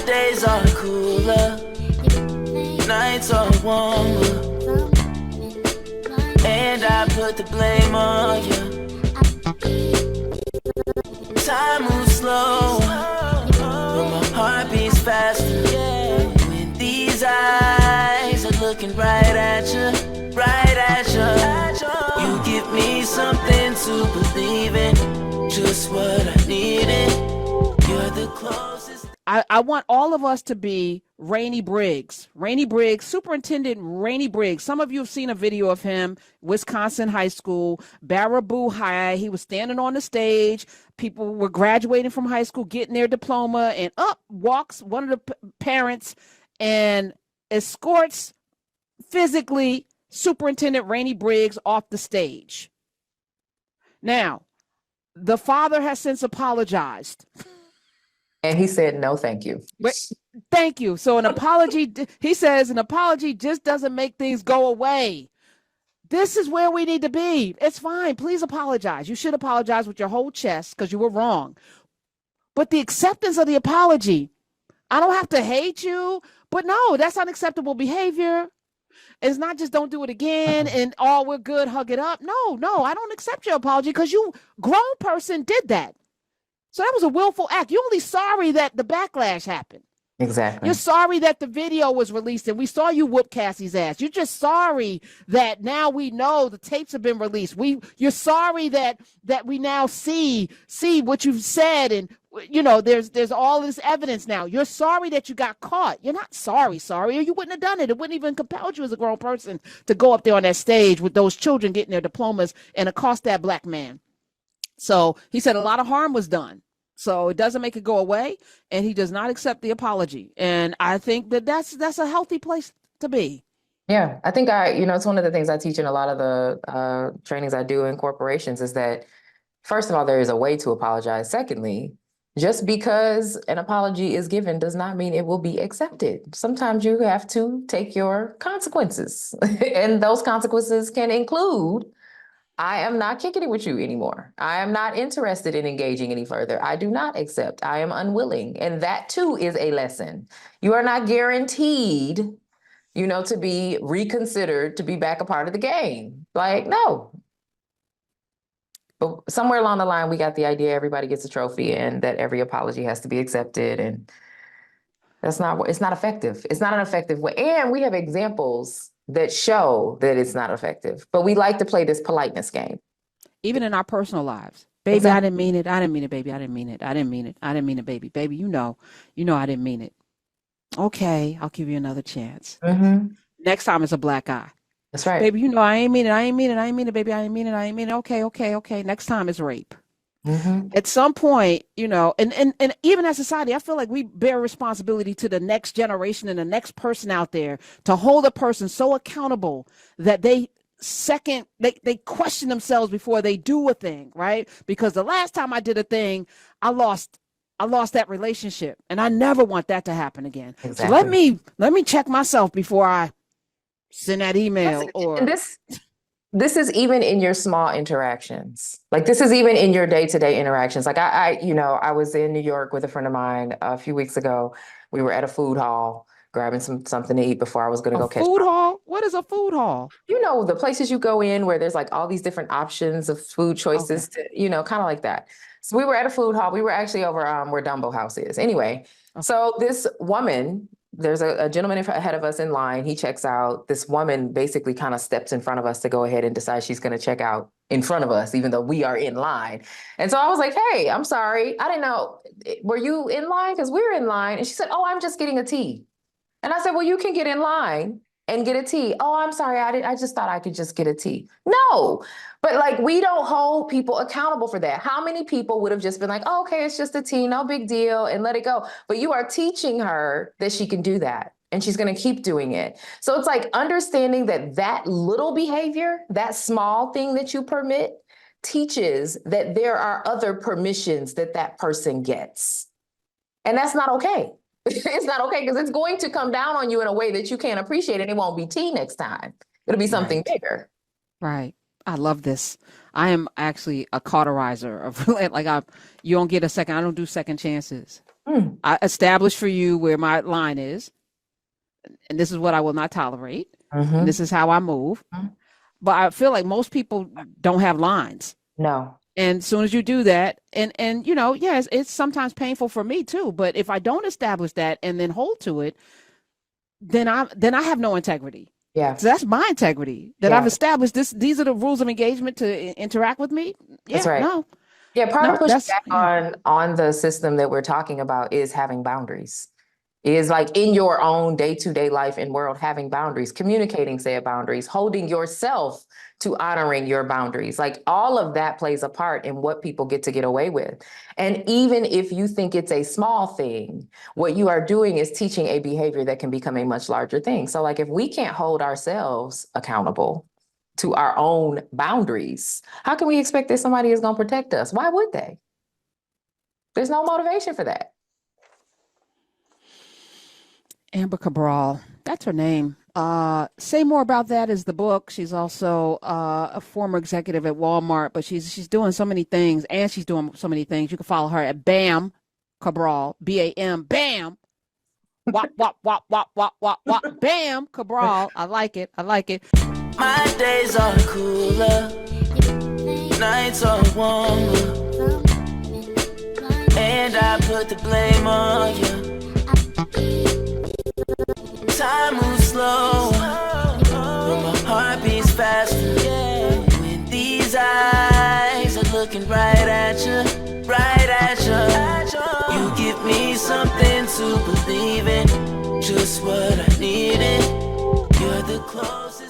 days are cooler, nights are warmer, and I put the blame on you. Time moves slow, but my heart beats faster. When these eyes are looking right at you, right at you, you give me something to believe in, just what I needed. You're the closest. I want all of us to be Rainey Briggs, Superintendent Rainey Briggs. Some of you have seen a video of him, Wisconsin High School, Baraboo High. He was standing on the stage. People were graduating from high school, getting their diploma, and up walks one of the parents and escorts physically Superintendent Rainey Briggs off the stage. Now, the father has since apologized. And he said, no, thank you. Thank you. So an apology, he says, an apology just doesn't make things go away. This is where we need to be. It's fine. Please apologize. You should apologize with your whole chest because you were wrong. But the acceptance of the apology, I don't have to hate you, but no, that's unacceptable behavior. It's not just don't do it again and oh, we're good, hug it up. No, I don't accept your apology because you, grown person, did that. So that was a willful act. You're only sorry that the backlash happened. Exactly. You're sorry that the video was released and we saw you whoop Cassie's ass. You're just sorry that now we know the tapes have been released. You're sorry that we now see what you've said, and you know there's all this evidence now. You're sorry that you got caught. You're not sorry, or you wouldn't have done it. It wouldn't even compelled you as a grown person to go up there on that stage with those children getting their diplomas and accost that black man. So he said a lot of harm was done. So it doesn't make it go away, and he does not accept the apology. And I think that's a healthy place to be. Yeah, I think it's one of the things I teach in a lot of the trainings I do in corporations is that, first of all, there is a way to apologize. Secondly, just because an apology is given does not mean it will be accepted. Sometimes you have to take your consequences, and those consequences can include, I am not kicking it with you anymore. I am not interested in engaging any further. I do not accept. I am unwilling. And that too is a lesson. You are not guaranteed, to be reconsidered, to be back a part of the game. Like, no. But somewhere along the line, we got the idea everybody gets a trophy and that every apology has to be accepted. And it's not effective. It's not an effective way. And we have examples that show that it's not effective, but we like to play this politeness game. Even in our personal lives. Baby, exactly. I didn't mean it. I didn't mean it, baby. I didn't mean it. I didn't mean it. I didn't mean it, baby. Baby, you know I didn't mean it. Okay, I'll give you another chance. Mm-hmm. Next time it's a black eye. That's right. Baby, I ain't mean it. I ain't mean it. I ain't mean it, baby. I ain't mean it. I ain't mean it. Okay. Next time it's rape. Mm-hmm. At some point, and even as society, I feel like we bear responsibility to the next generation and the next person out there to hold a person so accountable that they question themselves before they do a thing, right? Because the last time I did a thing, I lost that relationship, and I never want that to happen again. Exactly. So let me check myself before I send that email. This is even in your small interactions. Like, this is even in your day-to-day interactions. Like I was in New York with a friend of mine a few weeks ago. We were at a food hall grabbing something to eat before I was going to go catch food hall. What is a food hall? The places you go in where there's like all these different options of food choices, okay. Kind of like that. So we were at a food hall. We were actually over where Dumbo House is. Anyway, okay. So this woman, there's a gentleman ahead of us in line. He checks out. This woman basically kind of steps in front of us to go ahead and decide she's going to check out in front of us, even though we are in line. And so I was like, hey, I'm sorry. I didn't know. Were you in line? Because we're in line. And she said, oh, I'm just getting a tea. And I said, well, you can get in line and get a tea. Oh, I'm sorry. I just thought I could just get a tea. No, but like, we don't hold people accountable for that. How many people would have just been like, oh, okay, it's just a tea, no big deal, and let it go. But you are teaching her that she can do that, and she's going to keep doing it. So it's like understanding that little behavior, that small thing that you permit, teaches that there are other permissions that person gets. And that's not okay. It's not okay, because it's going to come down on you in a way that you can't appreciate, and it won't be tea next time. It'll be something bigger. Right. I love this. I am actually a cauterizer of like you don't get a second. I don't do second chances. I establish for you where my line is, and this is what I will not tolerate, and this is how I move. But I feel like most people don't have lines. No. And as soon as you do that, and you know, yes, it's sometimes painful for me too. But if I don't establish that and then hold to it, then I have no integrity. Yeah. So that's my integrity that I've established. These are the rules of engagement to interact with me. Yeah, that's right. No. Yeah, part of pushing back on the system that we're talking about is having boundaries. Is like in your own day-to-day life and world, having boundaries, communicating said boundaries, holding yourself to honoring your boundaries. Like all of that plays a part in what people get to get away with. And even if you think it's a small thing, what you are doing is teaching a behavior that can become a much larger thing. So like if we can't hold ourselves accountable to our own boundaries, how can we expect that somebody is going to protect us? Why would they? There's no motivation for that. Amber Cabral, that's her name. Say More About That is the book. She's also a former executive at Walmart, but she's doing so many things, and she's doing so many things. You can follow her at Bam Cabral, BAM, Bam. Wop, wop, wop, wop, wop, wop, wop, Bam Cabral. I like it. My days are cooler, nights are warmer, and I put the blame on you. Time moves slow, but my heart beats faster. When these eyes are looking right at you, you give me something to believe in, just what I needed. You're the closest.